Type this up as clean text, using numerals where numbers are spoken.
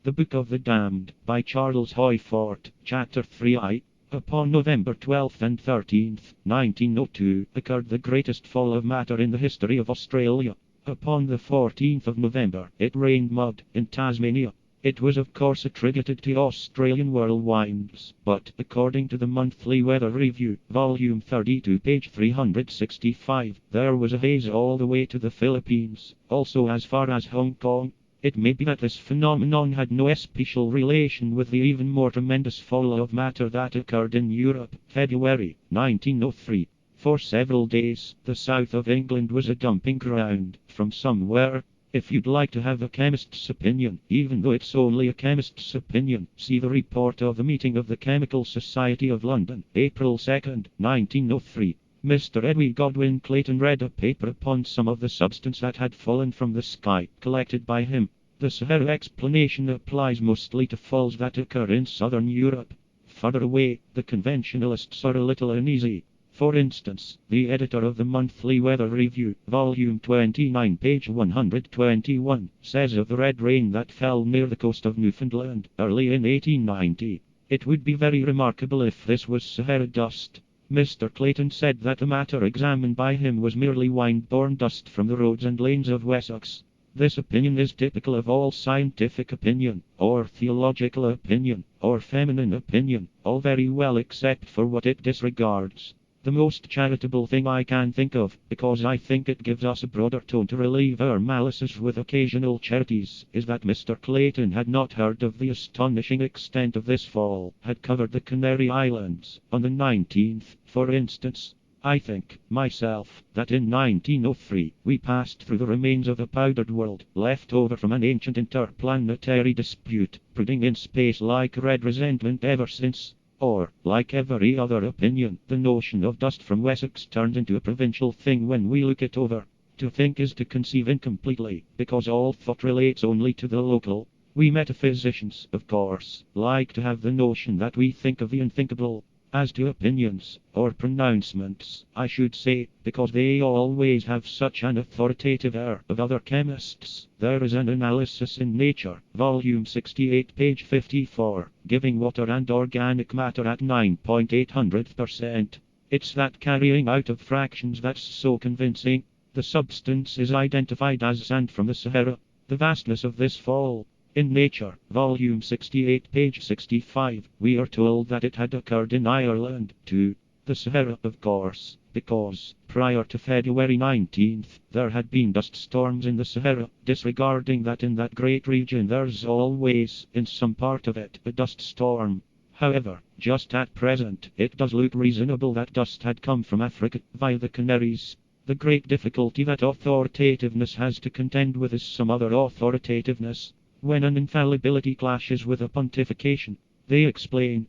The Book of the Damned, by Charles Hoyfort, Chapter 3I. Upon November 12th and 13th, 1902, occurred the greatest fall of matter in the history of Australia. Upon the 14th of November, it rained mud in Tasmania. It was of course attributed to Australian whirlwinds, but according to the Monthly Weather Review, Volume 32, page 365, there was a haze all the way to the Philippines, also as far as Hong Kong. It may be that this phenomenon had no special relation with the even more tremendous fall of matter that occurred in Europe, February 1903. For several days, the south of England was a dumping ground from somewhere. If you'd like to have a chemist's opinion, even though it's only a chemist's opinion, see the report of the meeting of the Chemical Society of London, April 2nd, 1903. Mr. Edwin Godwin Clayton read a paper upon some of the substance that had fallen from the sky, collected by him. The Sahara explanation applies mostly to falls that occur in southern Europe. Further away, the conventionalists are a little uneasy. For instance, the editor of the Monthly Weather Review, Volume 29, page 121, says of the red rain that fell near the coast of Newfoundland early in 1890. It would be very remarkable if this was Sahara dust. Mr. Clayton said that the matter examined by him was merely wind-borne dust from the roads and lanes of Wessex. This opinion is typical of all scientific opinion, or theological opinion, or feminine opinion, all very well except for what it disregards. The most charitable thing I can think of, because I think it gives us a broader tone to relieve our malices with occasional charities, is that Mr. Clayton had not heard of the astonishing extent of this fall, had covered the Canary Islands, on the 19th, for instance. I think, myself, that in 1903, we passed through the remains of a powdered world, left over from an ancient interplanetary dispute, brooding in space-like red resentment ever since. Or, like every other opinion, the notion of dust from Wessex turned into a provincial thing when we look it over. To think is to conceive incompletely, because all thought relates only to the local. We metaphysicians, of course, like to have the notion that we think of the unthinkable. As to opinions, or pronouncements, I should say, because they always have such an authoritative air of other chemists, there is an analysis in Nature, Volume 68, page 54, giving water and organic matter at 9.800%. It's that carrying out of fractions that's so convincing. The substance is identified as sand from the Sahara. The vastness of this fall. In Nature, Volume 68, page 65, we are told that it had occurred in Ireland, too. The Sahara, of course, because, prior to February 19th, there had been dust storms in the Sahara, disregarding that in that great region there's always, in some part of it, a dust storm. However, just at present, it does look reasonable that dust had come from Africa, via the Canaries. The great difficulty that authoritativeness has to contend with is some other authoritativeness. When an infallibility clashes with a pontification, they explain,